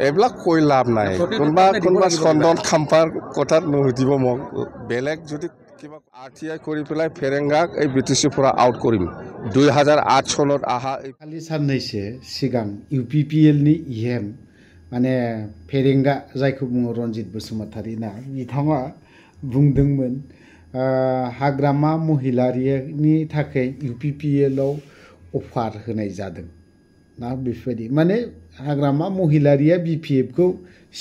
এইবিলাক কৈ লাভ নাই কোনোবা চন্দন খাম্পাৰ কথাত নুসুধিব মোক বেলেগ যদি কিবা RTI কৰি পেলাই ফেৰেংগাক এই BTC পৰা আউট কৰিম 2008 চনত আহা खालि साननैसो सिगां UPPL नि इहेम माने फेरेंगा जायखौ बुङो रनजित बसुमतारी ना बिथाङा बुंदोंमोन हाग्रामा महिलारिनि थाखाय UPPL आव अफार होनाय जादों ना बेफोरबायदि माने हाग्रामा महिलारिया BPF खौ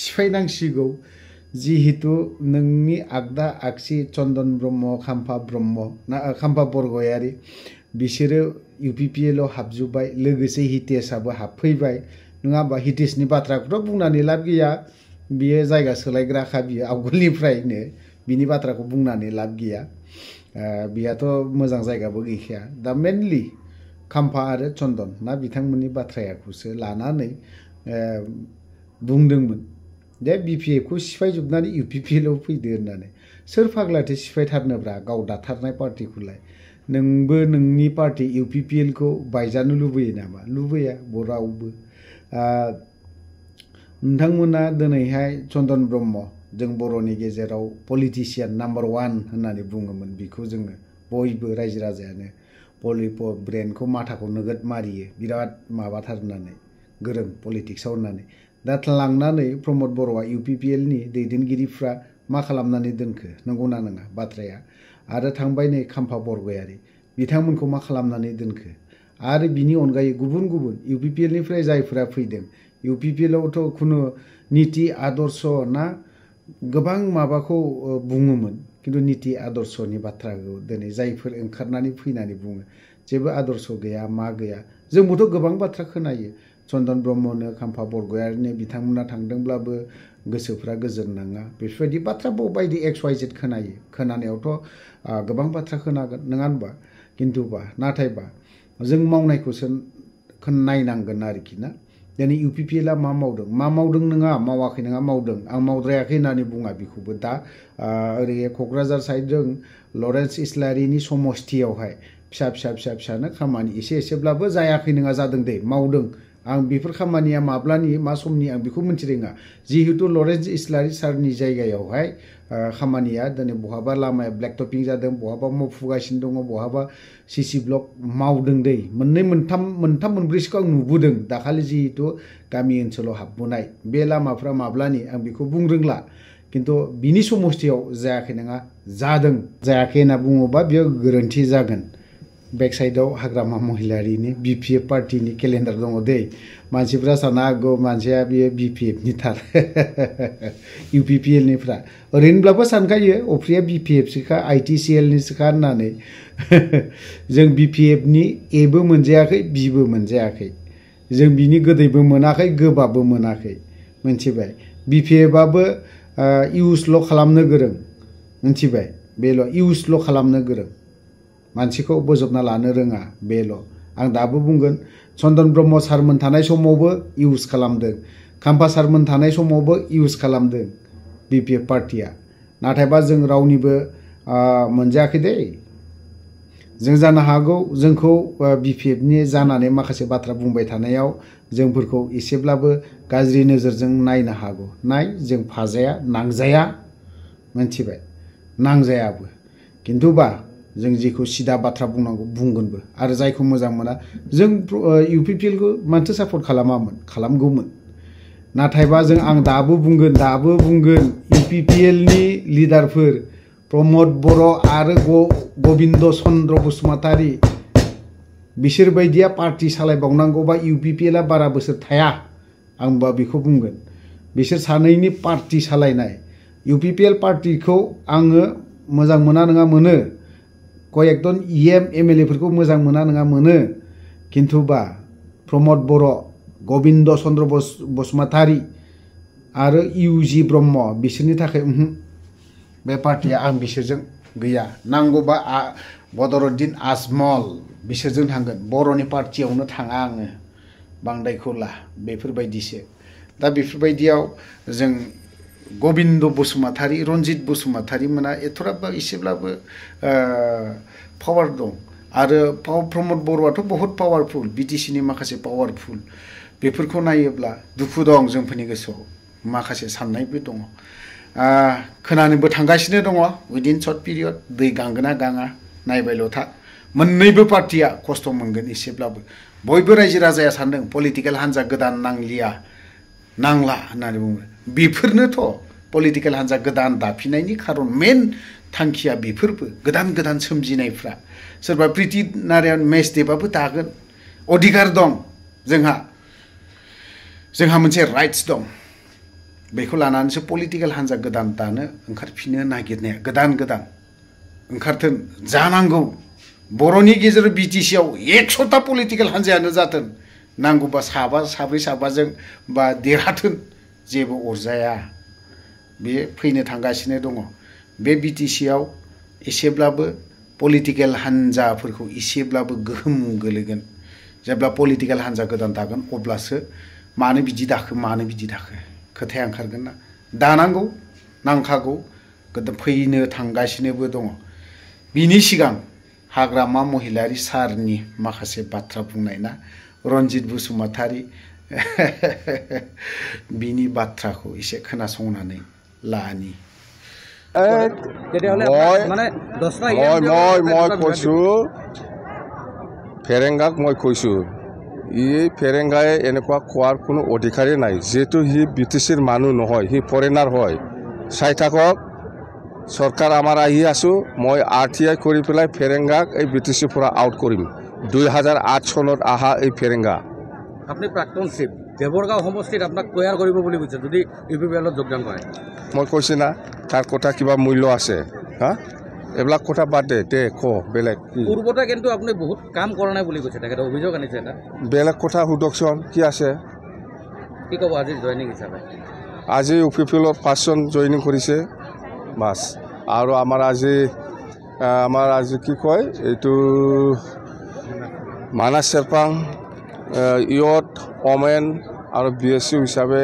सिफायनांसिगौ जिहेतु नोंनि आगदा आगसि चन्दन ब्रह्म खाम्फा ब्रह्म ना खाम्फा बरगयारी बिसोरो UPPL आव हाबजुबाय लोगोसे हितेशआबो हाबफैबाय नङाबा हितेशनि बाथ्राखौथ' बुंनानै लाब गैया बियो जायगा सोलायग्राखा बियो आवगोलनिफ्रायनो बिनि बाथ्राखौ बुंनानै लाब गैया बियाथ' मोजां जायगाबो गैखाया दा मेनलि खाम्फा आरो चन्दन ना बिथांमोननि बाथ्राखौसो लानानै बुंदोंमोन दे BPF खौ सिफायजोबनानै UPPL आव फैदो होननानै सोर फाग्लाथो सिफायथारनोब्रा गाव दाथारनाय पार्टिखौलाय नोंबो नोंनि पार्टी UPPL खौ बायजानो लुबैयो नामा लुबैया बरावबो नोंथांमोना दिनैहाय चन्दन ब्रह्म जों बर'नि गेजेराव पलिटिशियान नाम्बार 1 होननानै बुङोमोन बिखौ जोङो बयबो रायजो राजायानो पलिपो ब्रेनखौ माथाखौ नोगोद मारियो बिराद माबाथार होननानै गोरों पलिटिक्सआव होननानै दा लांनानै प्रमद बर'आ UPPL नि दैदेनगिरिफ्रा मा खालामनानै दोनखो नंगौना नङा बाथ्राया आरो थांबाय नै खाम्फा बरगयारी बिथांमोनखौ मा खालामनानै दोनखो आरो बिनि अनगायै गुबुन गुबुन UPPL निफ्राय जायफोरा फैदों UPPL आवथ' खुनु नीति आदर्श ना गोबां माबाखौ बुङोमोन किन्तु नीति आदर्शनि बाथ्राखौ दिनै जायफोर ओंखारनानै फैनानै बुङो जेबो आदर्श गैया मा गैया जोंबोथ' गोबां बाथ्रा खोनायो चन्दन ब्रह्मनो खाम्फा बरगयारीनो बिथांमोना थांदोंब्लाबो गोसोफ्रा गोजोन नाङा बेफोरबायदि बाथ्रा बायदि XYZ खोनायो खोनानायावथ' गोबां बाथ्रा खोनागोन नङा होनबा किन्तुबा नाथायबा जों मावनायखौसो नायनांगोन आरोखि ना दिनै UPPL आ मा मावदों नङा मावाखै नङा मावदों आं मावद्रायाखै होननानै बुङा बेखौबो दा ओरै क'क्राझार साइडजों लरेन्स इस्लारिनि समस्थियावहाय फिसानो खामानि एसेब्लाबो जायाखै नङा जादों दे मावदों आं बेफोर खामानिया माब्लानि मा समनि आं बेखौ मिथिरोङा जिहेतु लरेन्स इस्लारि सारनि जायगायावहाय खामानिया दिनै बहाबा लामाया ब्लेक टपिं जादों बहाबा मावफुगासिनो दङ बहाबा CC ब्लक मावदों दै मोननै मोनथाम मोनब्रैसोखौ आं नुबोदों दाखालि जिहेतु गामि ओनसोलाव हाबबोनाय बे लामाफ्रा माब्लानि आं बेखौ बुंरोंला किन्तु बिनि समस्थियाव जायाखै नङा जादों जायाखै होनना बुङोबा बेयो गोरोन्थि जागोन बेक साइडआव हाग्रामा महिलारिनि BPF पार्टिनि केलेन्डार दङ दै मानसिफ्रा साननो हागौ मानसिया बियो BPF नि थार UPPL निफ्रा ओरैनोब्लाबो सानखायो अफ्रिया BPF सोखा ITCL नि सोखा होननानै जों BPF नि Aबो मोनजायाखै Bबो मोनजायाखै जों बिनि गोदैबो मोनाखै गोबाबबो मोनाखै मोनथिबाय BPF आबो इउजल' खालामनो गोरों मोनथिबाय बेल' इउजल' खालामनो गोरों मानसिखौ बोजबना लानो रोङा बेल' आं दाबो बुंगोन चन्दन ब्रह्म सारमोन थानाय समावबो इउज खालामदों खाम्फा सारमोन थानाय समावबो इउज खालामदों BPF पार्टिया नाथायबा जों रावनिबो मोनजायाखै दै जों जानो हागौ जोंखौ BPF नि जानानै माखासे बाथ्रा बुंबाय थानायाव जोंफोरखौ एसेब्लाबो गाज्रि नोजोरजों नायनो हागौ नाय जों फाजाया नांजाया मोनथिबाय नांजायाबो किन्तुबा जों जेखौ सिदा बाथ्रा बुंनांगौ बुंगोनबो आरो जायखौ मोजां मोना जों UPPL खौ मानथो सापर्ट खालामगौमोन नाथायबा जों आं दाबो बुंगोन UPPL नि लिडारफोर प्रमद बर' आरो गबिन्द चन्द्र बसुमतारी बिसोर बायदिया पार्टी सालायबावनांगौबा UPPL आ बारा बोसोर थाया आंबा बेखौ बुंगोन बिसोर सानैनि पार्टी सालायनाय UPPL पार्टीखौ आङो मोजां मोना नङा मोनो कयेकजन MLA फोरखौ मोजां मोना नङा मोनो किन्तुबा प्रमद बर' गबिन्द चन्द्र बसुमतारी आरो UG ब्रह्म बिसोरनि थाखाय बे पार्टिया आं बिसोरजों गैया नांगौबा बदरुद्दिन आजमल बिसोरजों थांगोन बर'नि पार्टियावनो थाङा आङो बांद्रायखौ ला बेफोरबायदिसो दा बेफोरबायदियाव जों गबिन्द बसुमतारी रनजित बसुमतारी मोना एथ'राबा एसेब्लाबो पावार दं आरो प्रमद बर'आथ' बहुत पावारफुल BTC नि माखासे पावारफुल बेफोरखौ नायोब्ला दुखु दं जोंफोरनि गोसोआव माखासे साननायबो दङ खोनानोबो थांगासिनो दङ उइदिन सर्ट पिरियड दै गांगोना गाङा नायबायल' था मोननैबो पार्टिया खस्थ' मोनगोन एसेब्लाबो बयबो रायजो राजाया सानदों पलिटिकेल हान्जा गोदान नांला होननानै बुङो बेफोरनोथ' पलिटिकेल हान्जा गोदान दाफिननायनि खारन मेन थांखिया बेफोरबो गोदान सोमजिनायफ्रा सोरबा प्रिति नारायण मेसदेबाबो दागोन अधिकार दं जोंहा मोनसे राइट्स दं बेखौ लानानैसो पलिटिकेल हान्जा गोदान दानो ओंखारफिननो नागिरनाया गोदान ओंखारथों जानांगौ बर'नि गेजेराव बिटिसिआव 100टा पलिटिकेल हान्जायानो जाथों नांगौबा साब्रै साबाजों बा देरहाथों जेबो अरजाया बे फैनो थांगासिनो दङ बे बिटिसिआव एसेब्लाबो पलिटिकेल हान्जाफोरखौ एसेब्लाबो गोहोम गोलैगोन जेब्ला पलिटिकेल हान्जा गोदान दागोन अब्लासो मानो बिदि दाखो खोथाया ओंखारगोन ना दानांगौ नांखागौ फैनो थांगासिनोबो दङ बिनि सिगां हाग्रामा महिलारि सारनि माखासे बाथ्रा बुंनाय ना रन्जित बसुमतारी बिनि बाथ्राखौ एसे खोनासंनानै लानि মই কৈছোঁ ফেৰেংগাক মই কৈছোঁ এই ফেৰেংগাই এনেকুৱা কোৱাৰ কোনো অধিকাৰেই নাই যিহেতু সি বিটিচিৰ মানুহ নহয় সি ফৰেনাৰ হয় চাই থাকক চৰকাৰ আমাৰ আহি আছোঁ মই RTI কৰি পেলাই ফেৰেংগাক এই বিটিচিৰ পৰা আউট কৰিম 2008 চনত আহা এই ফেৰেংগা আপুনি প্ৰাক্তন চিফ দেৱৰগাঁও সমষ্টিত আপোনাক তৈয়াৰ কৰিব বুলি কৈছে যদি UPPLত যোগদান কৰে মই কৈছোঁ না তাৰ কথা কিবা মূল্য আছে হা এইবিলাক কথা বাদ দে বেলেগ পূৰ্বতে কিন্তু আপুনি বহুত কাম কৰা নাই বুলি কৈছে তেখেতে অভিযোগ আনিছে এটা বেলেগ কথা সুধকচোন কি আছে কি ক'ব আজি জইনিং হিচাপে আজি UPPLত 5জন জইনিং কৰিছে বাছ আৰু আমাৰ আজি কি কয় এইটো মানাস চেৰপাং ইয়ত ওমেন আৰু BSU হিচাপে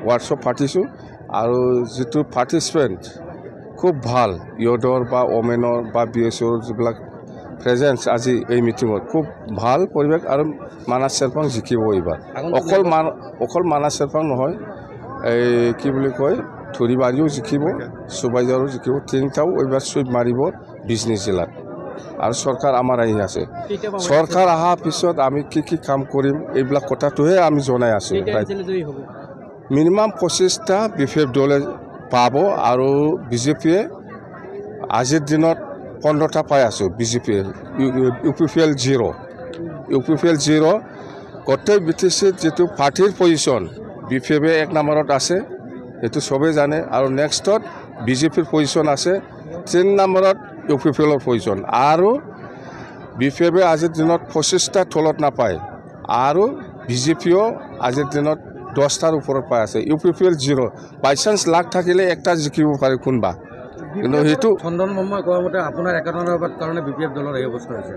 ৱৰ্কশ্বপ পাতিছোঁ আৰু যিটো পাৰ্টিচিপেণ্ট খুব ভাল ইয়দৰ বা ওমেনৰ বা BSUৰ যিবিলাক প্ৰেজেঞ্চ আজি এই মিটিঙত খুব ভাল পৰিৱেশ আৰু মানাস চেৰপাং জিকিব এইবাৰ অকল মানাস চেৰপাং নহয় এই কি বুলি কয় থুৰিবাৰীও জিকিব সুবাইজাৰো জিকিব তিনিটাও এইবাৰ চুইপ মাৰিব বিজনী জিলাত আৰু চৰকাৰ আমাৰ আহি আছে চৰকাৰ অহাৰ পিছত আমি কি কাম কৰিম এইবিলাক কথাটোহে আমি জনাই আছোঁ মিনিমাম 25টা BPF দলে পাব আৰু BJPয়ে আজিৰ দিনত 15টা পাই আছোঁ BJPয়ে UPPL 0 গোটেই BTCত যিটো পাৰ্টিৰ পজিশ্যন BPF 1 নম্বৰত আছে এইটো সবে জানে আৰু নেক্সটত BJPৰ পজিশ্যন আছে 3 নম্বৰত UPPLৰ পজিশ্যন আৰু BPF আজিৰ দিনত 25টা তলত নাপায় আৰু BJPও আজিৰ দিনত 10টাৰ ওপৰত পাই আছে UPPL 0 বাই চান্স লাখ থাকিলে একটা জিকিব পাৰে কোনবা কিন্তু সেইটো চন্দন মম্মই কোৱা মতে আপোনাৰ একাউণ্টৰ কাৰণে BPF দলৰ এই অৱস্থা হৈছে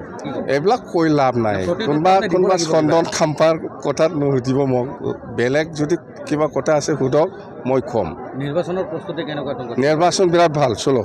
এইবিলাক কৈ লাভ নাই কোনবা চন্দন খাম্পাৰ কথাত নুসুধিব মোক বেলেগ যদি কিবা কথা আছে সুধক মই কম নিৰ্বাচনৰ প্ৰস্তুতি কেনেকুৱা নিৰ্বাচন বিৰাট ভাল চলো